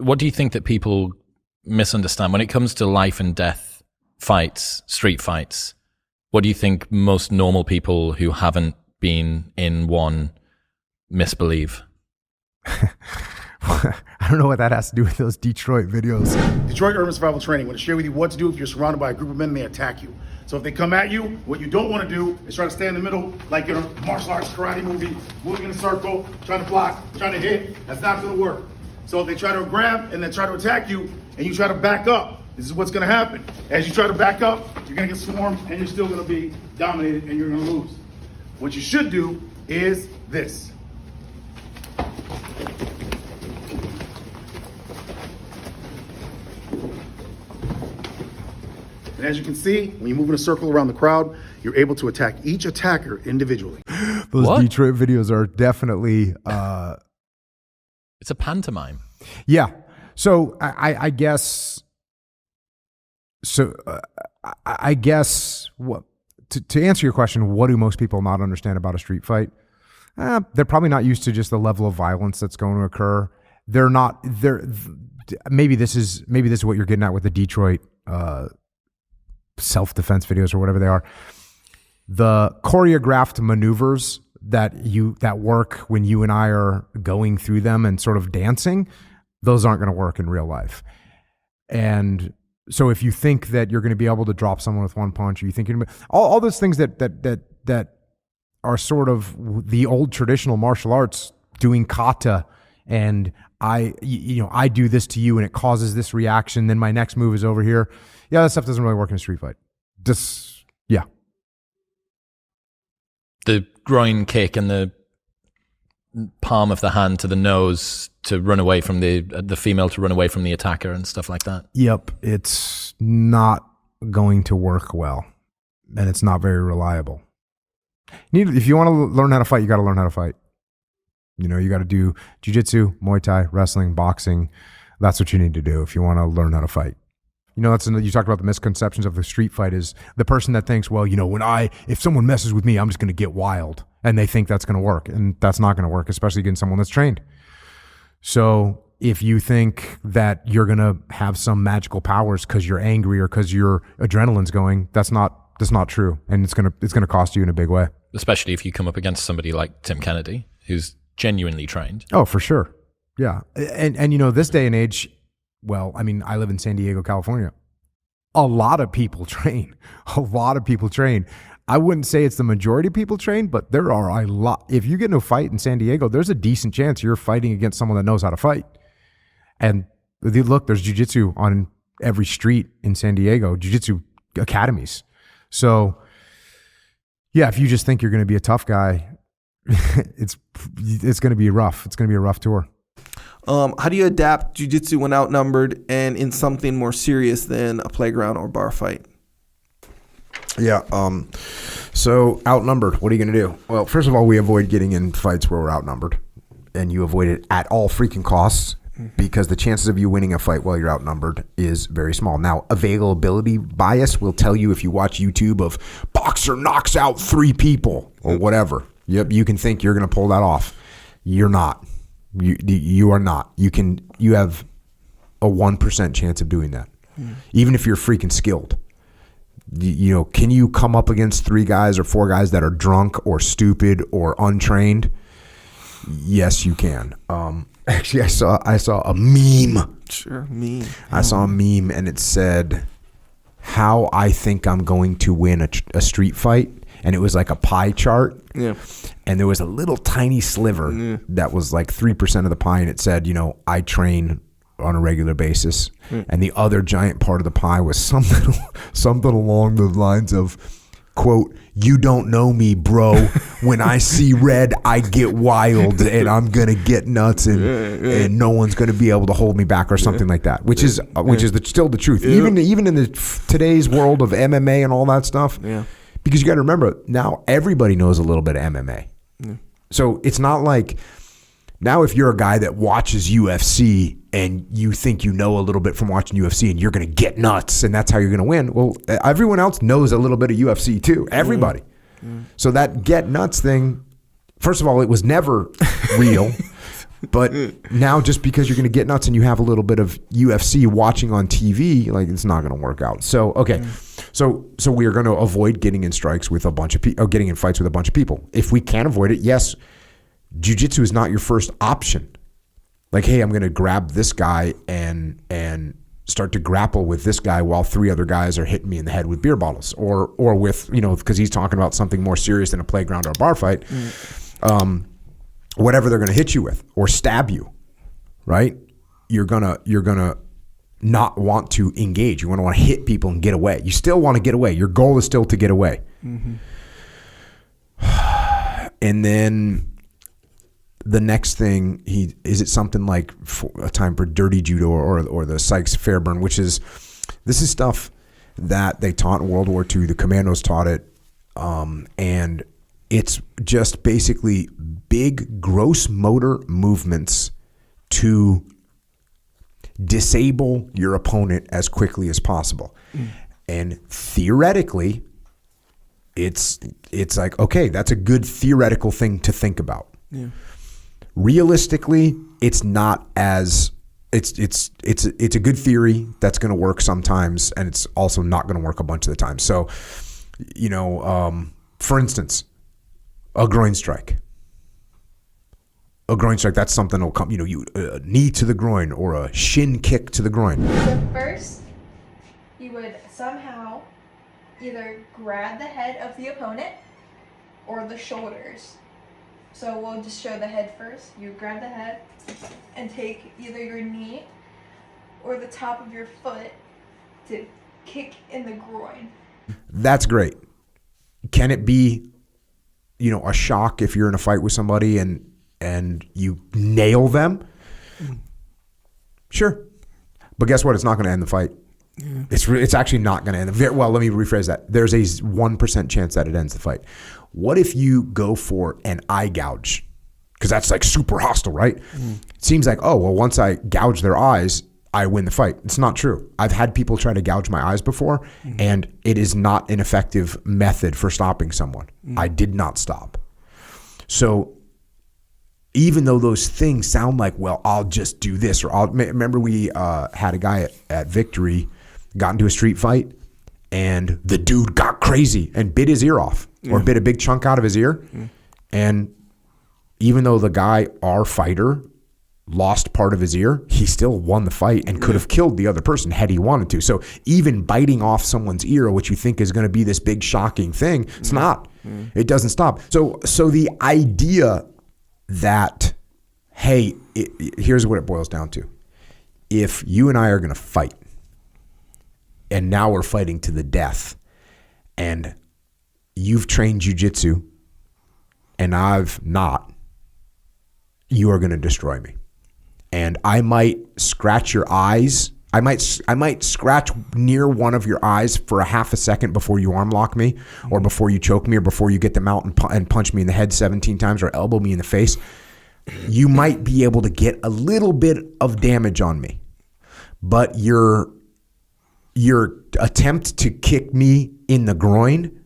what do you think that people misunderstand when it comes to life and death fights, street fights? What do you think most normal people who haven't been in one misbelieve? I don't know what that has to do with those Detroit videos. Detroit Urban Survival Training. I want to share with you what to do if you're surrounded by a group of men and they attack you. So if they come at you, what you don't want to do is try to stay in the middle like in a martial arts karate movie, moving in a circle, trying to block, trying to hit. That's not going to work. So if they try to grab and then try to attack you and you try to back up, this is what's going to happen. As you try to back up, you're going to get swarmed and you're still going to be dominated and you're going to lose. What you should do is this. And as you can see, when you move in a circle around the crowd, you're able to attack each attacker individually. Those What? Detroit videos are definitely... It's a pantomime. Yeah. So I guess... So I guess what to answer your question, what do most people not understand about a street fight? They're probably not used to just the level of violence that's going to occur. Maybe this is what you're getting at with the Detroit self-defense videos or whatever they are. The choreographed maneuvers that work when you and I are going through them and sort of dancing, those aren't going to work in real life. And so if you think that you're going to be able to drop someone with one punch, or you think all those things that are sort of the old traditional martial arts, doing kata, and I do this to you and it causes this reaction, then my next move is over here. Yeah, that stuff doesn't really work in a street fight. Yeah. The groin kick and the palm of the hand to the nose to run away from the female, to run away from the attacker and stuff like that. Yep. It's not going to work well, and it's not very reliable. If you want to learn how to fight, you got to learn how to fight. You got to do jiu-jitsu, Muay Thai, wrestling, boxing. That's what you need to do if you want to learn how to fight. You talked about the misconceptions of the street fight is the person that thinks, well, if someone messes with me, I'm just going to get wild. And they think that's going to work. And that's not going to work, especially against someone that's trained. So if you think that you're going to have some magical powers because you're angry or because your adrenaline's going, that's not true. And it's going to cost you in a big way. Especially if you come up against somebody like Tim Kennedy, who's genuinely trained. Oh, for sure. Yeah. And this day and age, well, I mean, I live in San Diego, California. A lot of people train. I wouldn't say it's the majority of people train, but there are a lot. If you get into a fight in San Diego, there's a decent chance you're fighting against someone that knows how to fight. And look, there's jiu-jitsu on every street in San Diego, jiu-jitsu academies. So, yeah, if you just think you're going to be a tough guy, it's going to be rough. It's going to be a rough tour. How do you adapt jiu-jitsu when outnumbered and in something more serious than a playground or bar fight? Yeah. So outnumbered, what are you going to do? Well, first of all, we avoid getting in fights where we're outnumbered, and you avoid it at all freaking costs because the chances of you winning a fight while you're outnumbered is very small. Now, availability bias will tell you if you watch YouTube of boxer knocks out 3 people or whatever. Yep, you can think you're going to pull that off. You're not. You are not. You have a 1% chance of doing that, even if you're freaking skilled. Can you come up against 3 guys or 4 guys that are drunk or stupid or untrained? Yes, you can. Actually, I saw a meme. Sure, meme. I saw a meme and it said, "How I think I'm going to win a street fight." And it was like a pie chart. Yeah. And there was a little tiny sliver that was like 3% of the pie. And it said, I train on a regular basis. And the other giant part of the pie was something along the lines of, quote, "You don't know me, bro. When I see red, I get wild and I'm going to get nuts and no one's going to be able to hold me back," or something like that, which is still the truth. Yeah. Even in today's world of MMA and all that stuff. Yeah. Because you got to remember, now everybody knows a little bit of MMA. Yeah. So it's not like now if you're a guy that watches UFC and you think you know a little bit from watching UFC and you're going to get nuts and that's how you're going to win. Well, everyone else knows a little bit of UFC too. Everybody. So that get nuts thing, first of all, it was never real. But now just because you're going to get nuts and you have a little bit of UFC watching on TV, like it's not going to work out. So, okay. So we are going to avoid getting in strikes with a bunch of people, or getting in fights with a bunch of people. If we can avoid it, yes, jiu-jitsu is not your first option. Like, hey, I'm going to grab this guy and start to grapple with this guy while 3 other guys are hitting me in the head with beer bottles, or with, because he's talking about something more serious than a playground or a bar fight. Whatever they're going to hit you with or stab you, right? You're gonna not want to engage. You want to hit people and get away. You still want to get away. Your goal is still to get away. Mm-hmm. And then the next thing, is it something like a time for dirty judo or the Sykes Fairburn, this is stuff that they taught in World War II. The commandos taught it, and it's just basically big gross motor movements to disable your opponent as quickly as possible. And theoretically, it's like, okay, that's a good theoretical thing to think about. Yeah. Realistically, it's not as it's a good theory that's going to work sometimes, and it's also not going to work a bunch of the time. So, for instance, a groin strike. That's something that'll come, a knee to the groin or a shin kick to the groin. So first, you would somehow either grab the head of the opponent or the shoulders. So we'll just show the head first. You grab the head and take either your knee or the top of your foot to kick in the groin. That's great. Can it be, a shock if you're in a fight with somebody and you nail them? Sure. But guess what? It's not going to end the fight. Yeah. It's actually not going to end. Well, let me rephrase that. There's a 1% chance that it ends the fight. What if you go for an eye gouge? Because that's like super hostile, right? It seems like, once I gouge their eyes, I win the fight. It's not true. I've had people try to gouge my eyes before, and it is not an effective method for stopping someone. I did not stop. So even though those things sound like, well, I'll just do this, or remember we had a guy at Victory, got into a street fight, and the dude got crazy and bit his ear off, or bit a big chunk out of his ear. And even though the guy, our fighter, lost part of his ear, he still won the fight and could have killed the other person had he wanted to. So even biting off someone's ear, which you think is going to be this big shocking thing, it's not. It doesn't stop. So the idea that, hey, here's what it boils down to. If you and I are going to fight, and now we're fighting to the death, and you've trained jiu-jitsu and I've not, you are going to destroy me. And I might scratch your eyes. I might scratch near one of your eyes for a half a second before you arm lock me, or before you choke me, or before you get them out and punch me in the head 17 times, or elbow me in the face. You might be able to get a little bit of damage on me, but your attempt to kick me in the groin,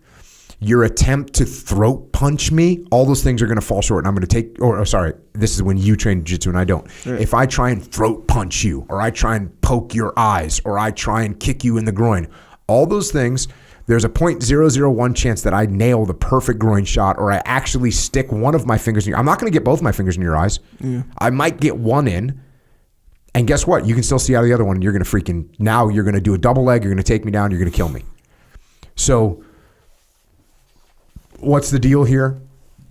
your attempt to throat punch me, all those things are going to fall short. And I'm going to this is when you train jiu-jitsu and I don't. Right. If I try and throat punch you, or I try and poke your eyes, or I try and kick you in the groin, all those things, there's a 0.001 chance that I nail the perfect groin shot, or I actually stick one of my fingers in your, I'm not going to get both my fingers in your eyes. Yeah. I might get one in. And guess what? You can still see out of the other one. And you're going to now you're going to do a double leg. You're going to take me down. You're going to kill me. So what's the deal here?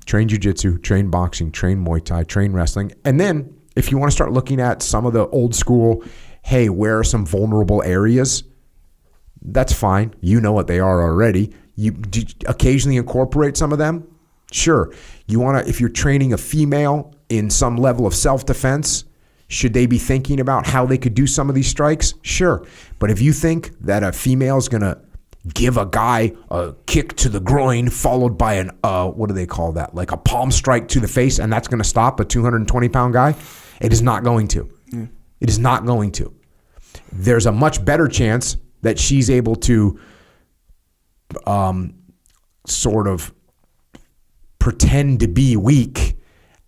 Train jiu-jitsu, train boxing, train Muay Thai, train wrestling. And then if you want to start looking at some of the old school, hey, where are some vulnerable areas? That's fine. You know what they are already. You occasionally incorporate some of them? Sure. You want to, if you're training a female in some level of self-defense, should they be thinking about how they could do some of these strikes? Sure. But if you think that a female is going to give a guy a kick to the groin followed by an, what do they call that? Like a palm strike to the face, and that's going to stop a 220-pound guy? It is not going to. It is not going to. There's a much better chance that she's able to sort of pretend to be weak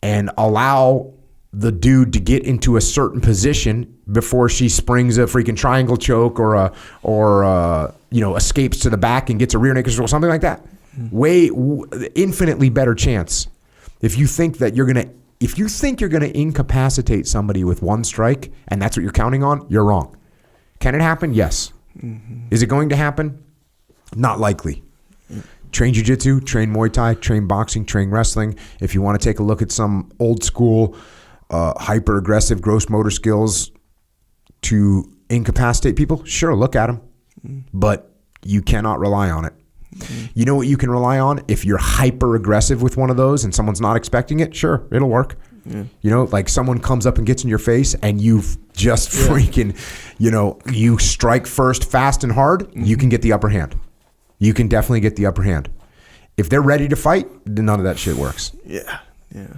and allow the dude to get into a certain position before she springs a freaking triangle choke or escapes to the back and gets a rear naked choke, something like that. Infinitely better chance. If you think you're gonna incapacitate somebody with one strike and that's what you're counting on, you're wrong. Can it happen? Yes. Is it going to happen? Not likely. Train jiu-jitsu, train Muay Thai, train boxing, train wrestling. If you want to take a look at some old school, hyper aggressive gross motor skills to incapacitate people, sure, look at them. But you cannot rely on it. You know what you can rely on? If you're hyper aggressive with one of those and someone's not expecting it, sure, it'll work. Yeah. You know, like someone comes up and gets in your face and you've just freaking, you strike first fast and hard, you can get the upper hand. You can definitely get the upper hand. If they're ready to fight, then none of that shit works. Yeah. Yeah.